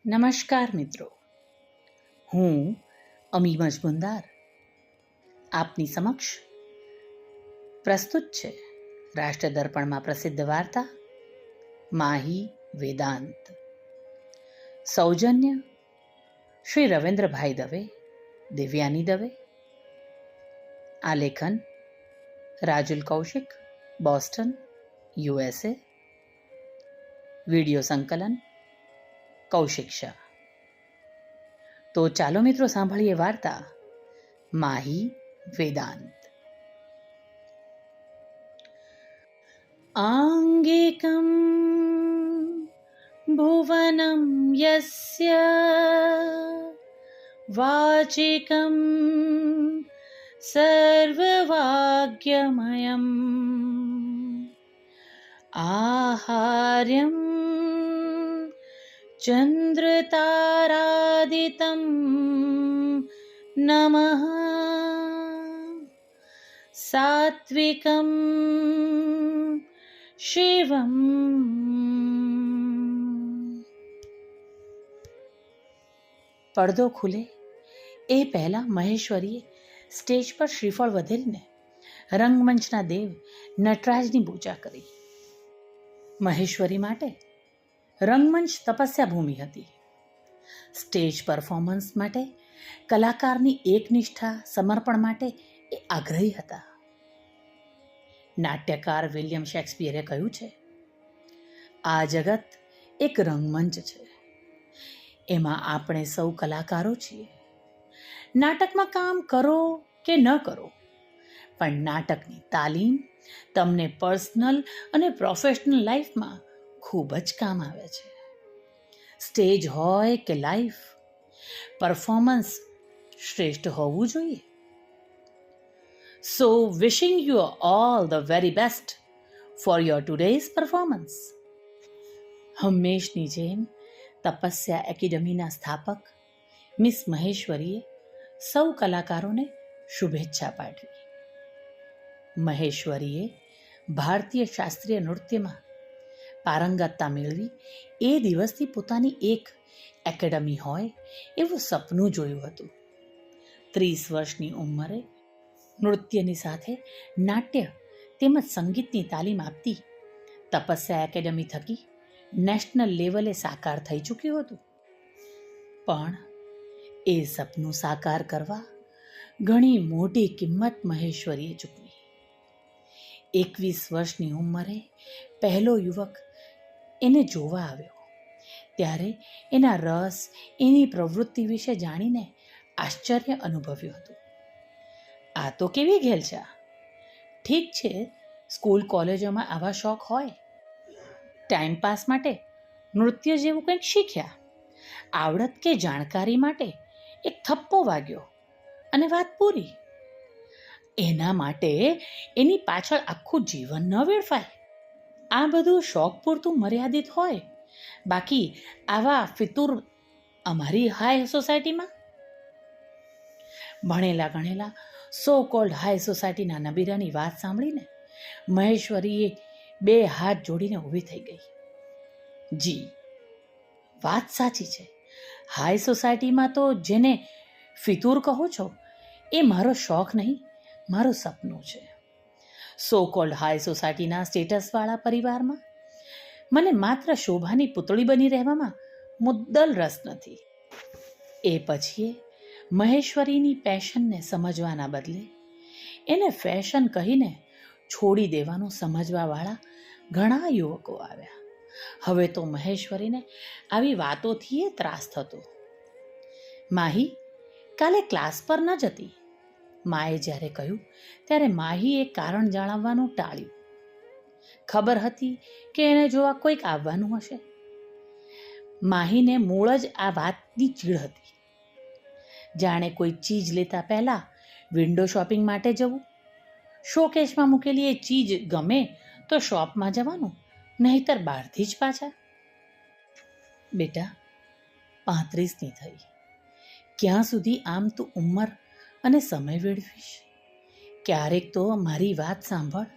નમસ્કાર મિત્રો, હું અમી મજમુનદાર આપની સમક્ષ પ્રસ્તુત છે રાષ્ટ્રદર્પણમાં પ્રસિદ્ધ વાર્તા માહી વેદાંત. સૌજન્ય શ્રી રવિન્દ્રભાઈ દવે, દેવ્યાની દવે. આલેખન Rajul Kaushik, Boston, USA. Video સંકલન કૌશિક શાહ. તો ચાલો મિત્રો સાંભળીએ વાર્તા માહી વેદાંત. આંગિકં ભુવનમ યસ્ય વાચિકં સર્વવાગ્યમયં આહાર્યં ચંદ્રતારાદિतं નમઃ સાત્વિકં શિવમ. પડદો ખુલે એ પહેલા મહેશ્વરીએ સ્ટેજ પર શ્રીફળ વધેરીને રંગમંચના દેવ નટરાજની પૂજા કરી. મહેશ્વરી માટે રંગમંચ તપસ્યા ભૂમિ હતી. સ્ટેજ પરફોર્મન્સ માટે કલાકારની એકનિષ્ઠા સમર્પણ માટે એ આગ્રહી હતા. નાટ્યકાર વિલિયમ શેક્સપિયરે કહ્યું છે, આ જગત એક રંગમંચ છે, એમાં આપણે સૌ કલાકારો છીએ. નાટકમાં કામ કરો કે ન કરો, પણ નાટકની તાલીમ તમને પર્સનલ અને પ્રોફેશનલ લાઈફમાં ખૂબ જ કામ આવે છે. સ્ટેજ હોય કે લાઈફ, પરફોર્મન્સ શ્રેષ્ઠ હોવું જોઈએ. So wishing you all the very best for your today's performance. હંમેશની જેમ તપસ્યા એકેડમીના સ્થાપક મિસ મહેશ્વરીએ સૌ કલાકારોને શુભેચ્છા પાઠવી. મહેશ્વરીએ ભારતીય શાસ્ત્રીય નૃત્યમાં પારંગતતા મેળવી એ દિવસથી પોતાની એક એકેડમી હોય એવું સપનું જોયું હતું. 30 વર્ષની ઉંમરે નૃત્યની સાથે નાટ્ય તેમજ સંગીતની તાલીમ આપતી તપસ્યા એકેડમી થકી નેશનલ લેવલે સાકાર થઈ ચૂક્યું હતું. પણ એ સપનું સાકાર કરવા ઘણી મોટી કિંમત મહેશ્વરીએ ચૂકવી. 21 વર્ષની ઉંમરે પહેલો યુવક એને જોવા આવ્યો ત્યારે એના રસ, એની પ્રવૃત્તિ વિશે જાણીને આશ્ચર્ય અનુભવ્યું હતું. આ તો કેવી ઘેલછા! ઠીક છે, સ્કૂલ કોલેજોમાં આવા શોખ હોય. ટાઈમપાસ માટે નૃત્ય જેવું કંઈક શીખ્યા, આવડત કે જાણકારી માટે એક થપ્પો વાગ્યો અને વાત પૂરી. એના માટે એની પાછળ આખું જીવન ન વેડફાય. આ બધું શોખ પૂરતું મર્યાદિત હોય, બાકી આવા ફિતુર અમારી હાઈ સોસાયટીમાં. ભણેલા ગણેલા સો કોલ્ડ હાઈ સોસાયટીના નબીરાની વાત સાંભળીને મહેશ્વરીએ 2 હાથ જોડીને ઊભી થઈ ગઈ. જી, વાત સાચી છે. હાઈ સોસાયટીમાં તો જેને ફિતુર કહો છો એ મારો શોખ નહીં, મારું સપનું છે. સો કોલ્ડ હાઈ સોસાયટીના સ્ટેટસવાળા પરિવારમાં મને માત્ર શોભાની પુતળી બની રહેવામાં મુદ્દલ રસ નથી. એ પછી મહેશ્વરીની પેશનને સમજવાના બદલે એને ફેશન કહીને છોડી દેવાનું સમજવાવાળા ઘણા યુવકો આવ્યા. હવે તો મહેશ્વરીને આવી વાતોથી એ ત્રાસ થતો. માહી કાલે ક્લાસ પર ન જતી, માએ જ્યારે કહ્યું ત્યારે માહીએ કારણ જણાવવાનું ટાળ્યું. ખબર હતી કે એને જોવા કોઈક આવવાનું હશે. માહીને મૂળ જ આ વાતની ચીડ હતી. જાણે કોઈ ચીજ લેતા પહેલા વિન્ડો શોપિંગ માટે જવું, શોકેશમાં મૂકેલી એ ચીજ ગમે તો શોપમાં જવાનું, નહીતર બહારથી જ પાછા. બેટા, 35ની થઈ, ક્યાં સુધી આમ તું ઉંમર અને સમય વેડવીશ? ક્યારેક તો મારી વાત સાંભળ.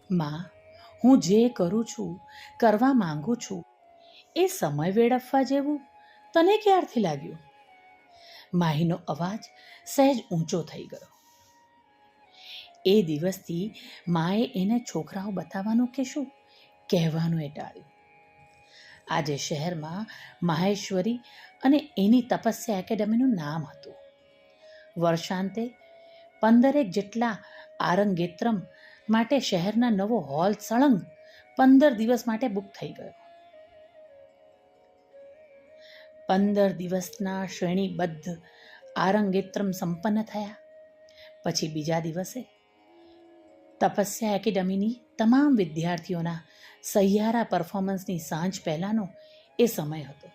માં, હું જે કરું છું, કરવા માંગુ છું, એ સમય વેડફવા જેવું તને ક્યારથી લાગ્યું? માહીનો અવાજ સહેજ ઊંચો થઈ ગયો. એ દિવસથી માએ એને છોકરાઓ બતાવવાનું કે શું કહેવાનું એ ટાળ્યું. આજે શહેરમાં માહેશ્વરી અને એની તપસ્યા એકેડમીનું નામ હતું. વર્ષાંતે 15 જેટલા આરંગેત્રમ માટે શહેરના નવો હોલ સળંગ 15 દિવસ માટે બુક થઈ ગયો. 15 દિવસના શ્રેણીબદ્ધ આરંગેત્રમ સંપન્ન થયા પછી બીજા દિવસે તપસ્યા એકેડમીની તમામ વિદ્યાર્થીઓના સહિયારા પરફોર્મન્સની સાંજ પહેલાંનો એ સમય હતો.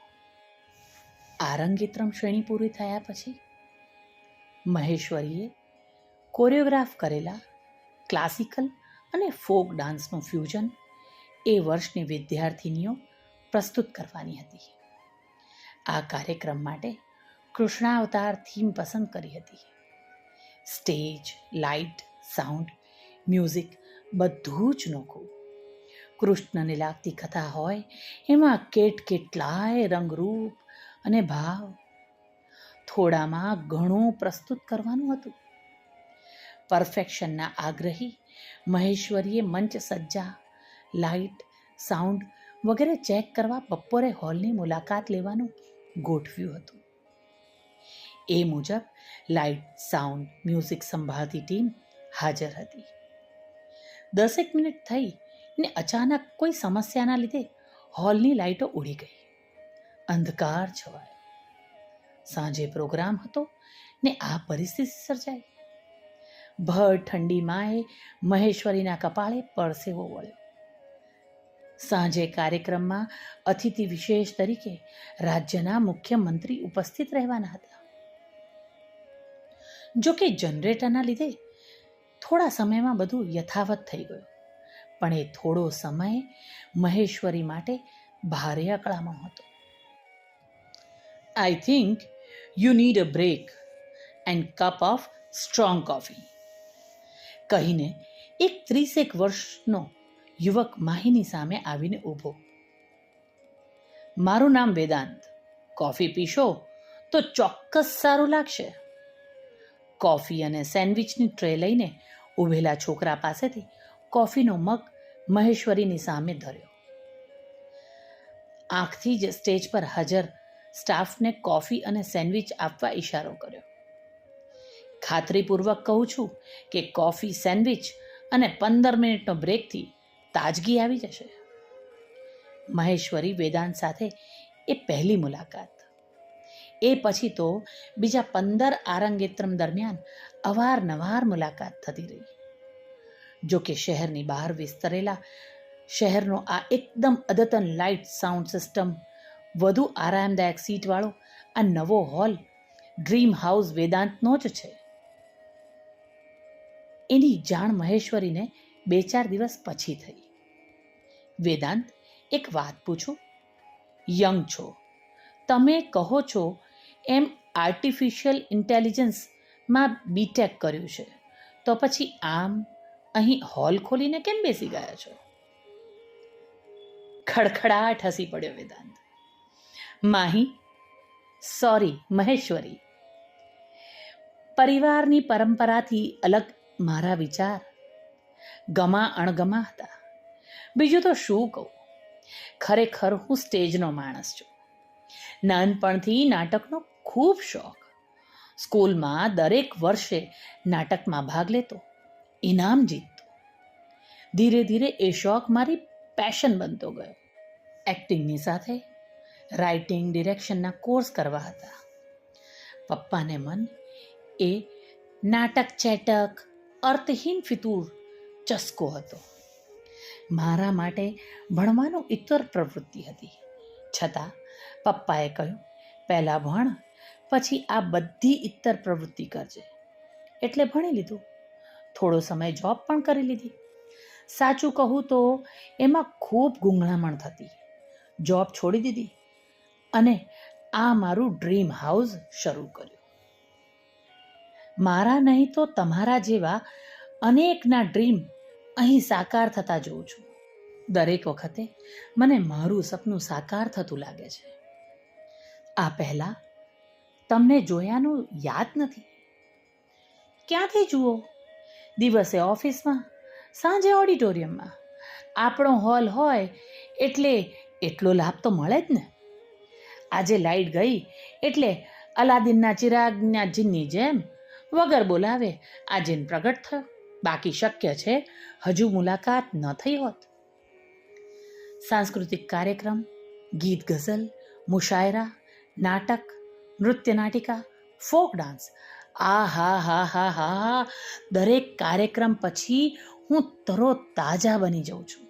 આરંગેત્રમ શ્રેણી પૂરી થયા પછી મહેશ્વરીએ કોરિયોગ્રાફ કરેલા ક્લાસિકલ અને ફોક ડાન્સનું ફ્યુઝન એ વર્ષની વિદ્યાર્થીનીઓ પ્રસ્તુત કરવાની હતી. આ કાર્યક્રમ માટે કૃષ્ણાવતાર થીમ પસંદ કરી હતી. સ્ટેજ, લાઇટ, સાઉન્ડ, મ્યુઝિક બધું જ નોખું. કૃષ્ણને લાગતી કથા હોય એમાં કેટલાય રંગરૂપ અને ભાવ. થોડામાં ઘણું પ્રસ્તુત કરવાનું હતું. પરફેક્શનના આગ્રહી મહેશ્વરીએ મંચ સજ્જા, લાઇટ, સાઉન્ડ વગેરે ચેક કરવા બપોરે હોલની મુલાકાત લેવાનું ગોઠવ્યું હતું. એ મુજબ લાઇટ, સાઉન્ડ, મ્યુઝિક સંભાળતી ટીમ હાજર હતી. 10 મિનિટ થઈ ને અચાનક કોઈ સમસ્યાના લીધે હોલની લાઇટો ઉડી ગઈ. અંધકાર છવાયો. સાંજે પ્રોગ્રામ હતો ને આ પરિસ્થિતિ સર્જાઈ. ભર ઠંડીમાંએ મહેશ્વરીના કપાળે પરસેવો વળ્યો. સાંજે કાર્યક્રમમાં અતિથિ વિશેષ તરીકે રાજ્યના મુખ્યમંત્રી ઉપસ્થિત રહેવાના હતા. જો કે જનરેટરના લીધે થોડા સમયમાં બધું યથાવત થઈ ગયું, પણ એ થોડો સમય મહેશ્વરી માટે ભારે અકળામણ હતો. I think you need a break and cup of strong coffee કહીને એક 30 વર્ષનો યુવક માહીની સામે આવીને ઊભો. મારું નામ વેદાંત. કોફી પીશો તો ચોક્કસ સારું લાગશે. કોફી અને સેન્ડવિચની ટ્રે લઈને ઊભેલા છોકરા પાસેથી કોફીનો મગ મહેશ્વરીની સામે ધર્યો. આંખથી જ સ્ટેજ પર હાજર સ્ટાફને કોફી અને સેન્ડવિચ આપવા ઈશારો કર્યો. ખાતરીપૂર્વક કહું છું કે કોફી, સેન્ડવિચ અને 15 મિનિટનો બ્રેકથી તાજગી આવી જશે. મહેશ્વરી વેદાંત સાથે એ પહેલી મુલાકાત. એ પછી તો બીજા 15 આરંગેત્રમ દરમિયાન અવારનવાર મુલાકાત થતી રહી. જો કે શહેરની બહાર વિસ્તરેલા શહેરનો આ એકદમ અદ્યતન લાઇટ, સાઉન્ડ સિસ્ટમ, વધુ આરામદાયક સીટવાળો આ નવો હોલ ડ્રીમ હાઉસ વેદાંતનો જ છે. એની જાણ મહેશ્વરીને 2-4 દિવસ પછી થઈ. વેદાંત, એક વાત પૂછું? યંગ છો, તમે કહો છો એમ આર્ટિફિશિયલ ઇન્ટેલિજન્સમાં બીટેક કર્યું છે, તો પછી આમ અહીં હોલ ખોલીને કેમ બેસી ગયા છો? ખડખડાટ હસી પડ્યો વેદાંત. માહી, સોરી મહેશ્વરી, પરિવારની પરંપરાથી અલગ મારા વિચાર ગમા અણગમા હતા. બીજું તો શું કહું, ખરેખર હું સ્ટેજનો માણસ છું. નાનપણથી નાટકનો ખૂબ શોખ. સ્કૂલમાં દરેક વર્ષે નાટકમાં ભાગ લેતો, ઇનામ જીતતો. ધીરે ધીરે એ શોખ મારી પેશન બનતો ગયો. એક્ટિંગની સાથે રાઇટિંગ, ડિરેક્શનના કોર્સ કરવા હતા. પપ્પાને મન એ નાટક ચેટક, અર્થહીન ફિતૂર ચસ્કો હતો. મારા માટે ભણવાનું ઇતર પ્રવૃત્તિ હતી. છતાં પપ્પાએ કહ્યું, પહેલાં ભણ, પછી આ બધી ઇતર પ્રવૃત્તિ કરજે. એટલે ભણી લીધું. થોડો સમય જોબ પણ કરી લીધી. સાચું કહું તો એમાં ખૂબ ગૂંગળામણ થતી. જોબ છોડી દીધી અને આ મારું ડ્રીમ હાઉસ શરૂ કર્યું. મારા નહીં તો તમારા જેવા અનેકના ડ્રીમ અહીં સાકાર થતા જોઉં છું. દરેક વખતે મને મારું સપનું સાકાર થતું લાગે છે. આ પહેલાં તમને જોયાનું યાદ નથી. ક્યાંથી જુઓ? દિવસે ઓફિસમાં, સાંજે ઓડિટોરિયમમાં. આપણો હોલ હોય એટલે એટલો લાભ તો મળે જ ને. આજે લાઇટ ગઈ એટલે અલાદીનના ચિરાગના જીનની જેમ વગર બોલાવે આ જીન પ્રગટ થયો. બાકી શક્ય છે હજુ મુલાકાત ન થઈ હોત. સાંસ્કૃતિક કાર્યક્રમ, ગીત ગઝલ, મુશાયરા, નાટક, નૃત્ય નાટિકા, ફોક ડાન્સ, આ હા હા હા હા, દરેક કાર્યક્રમ પછી હું તરોતાજા બની જાઉં છું.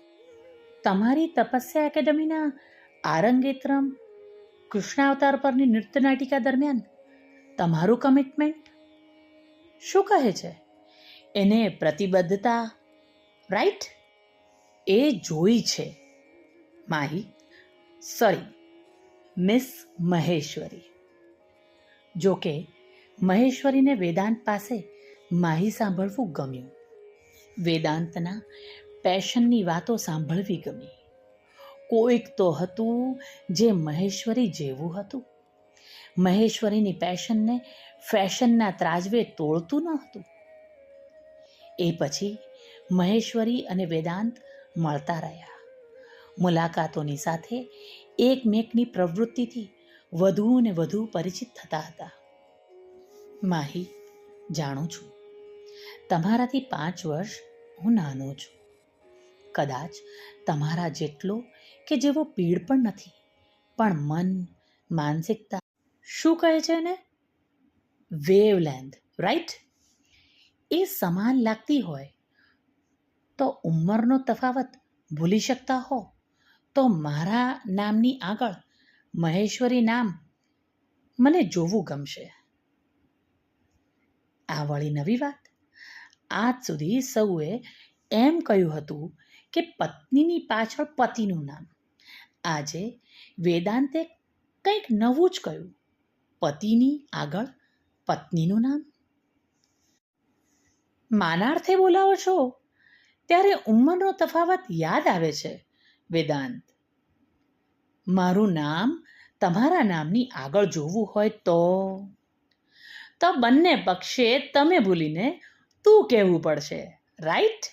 તમારી તપસ્યા એકેડમીના આરંગેત્રમ કૃષ્ણાવતાર પરની નૃત્ય નાટિકા દરમિયાન તમારું કમિટમેન્ટ શું કહે છે? એને પ્રતિબદ્ધતા, રાઈટ? એ જોઈ છે માહી, સોરી મિસ મહેશ્વરી. જોકે મહેશ્વરીને વેદાંત પાસે માહી સાંભળવું ગમ્યું. વેદાંતના પેશનની વાતો સાંભળવી ગમી. કોઈક તો હતું જે મહેશ્વરી જેવું હતું. મહેશ્વરીની પેશનને ફેશનના ત્રાજવે તોળતું ન હતું. એ પછી મહેશ્વરી અને વેદાંત મળતા રહ્યા. મુલાકાતોની સાથે એકમેકની પ્રવૃત્તિથી વધુ ને વધુ પરિચિત થતા હતા. માહી, જાણું છું તમારાથી 5 વર્ષ હું નાનો છું. કદાચ તમારા જેટલો કે જેવો પીળ પણ નથી, પણ મન, માનસિકતા, શું કહે છે એને, વેવલેન્થ, રાઈટ? એ સમાન લાગતી હોય તો ઉંમરનો તફાવત ભૂલી શકતા હો તો મારા નામની આગળ મહેશ્વરી નામ મને જોવું ગમશે. આ વળી નવી વાત. આજ સુધી સૌએ એમ કહ્યું હતું કે પત્નીની પાછળ પતિનું નામ. આજે વેદાંતે કંઈક નવું જ કહ્યું, પતિની આગળ પત્નીનું નામ. માનાર્થે બોલાવો છો ત્યારે ઉંમરનો તફાવત યાદ આવે છે વેદાંત. મારું નામ તમારા નામની આગળ જોવું હોય તો બંને પક્ષે તમે ભૂલીને તું કહેવું પડશે, રાઈટ?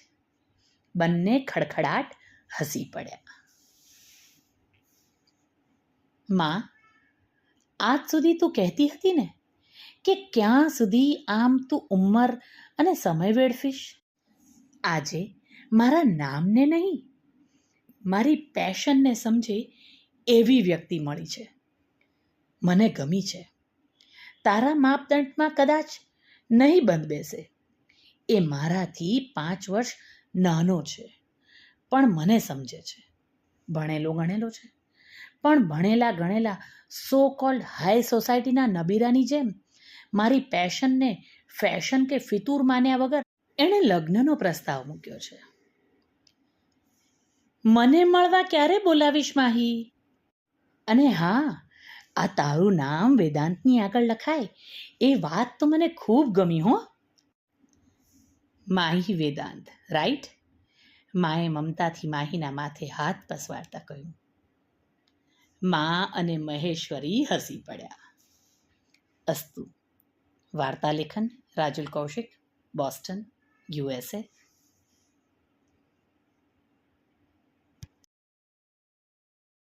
બંને ખડખડાટ હસી પડ્યા. માં, આજ સુધી તું કહેતી હતી ને કે ક્યાં સુધી આમ તું ઉંમર અને સમય વેડફીશ. આજે મારા નામને નહીં, મારી પેશનને સમજે એવી વ્યક્તિ મળી છે. મને ગમી છે. તારા માપદંડમાં કદાચ નહીં બંધ બેસે. એ મારાથી 5 વર્ષ નાનો છે, પણ મને સમજે છે. ભણેલો ગણેલો છે, પણ ભણેલા ગણેલા સો કોલ્ડ હાઈ સોસાયટીના નબીરાની જેમ મારી પેશનને ફેશન કે ફિતૂર માન્યા વગર એણે લગ્નનો પ્રસ્તાવ મૂક્યો છે. મને મળવા ક્યારે બોલાવીશ માહી? અને હા, આ તારું નામ વેદાંતની આગળ લખાય એ વાત તો મને ખૂબ ગમી હો. માહી વેદાંત, રાઈટ? માએ મમતાથી માહીના માથે હાથ પસવારતા કહ્યું. મા અને મહેશ્વરી હસી પડ્યા. અસ્તુ. વાર્તા લેખન રાજુલ કૌશિક, બોસ્ટન, USA.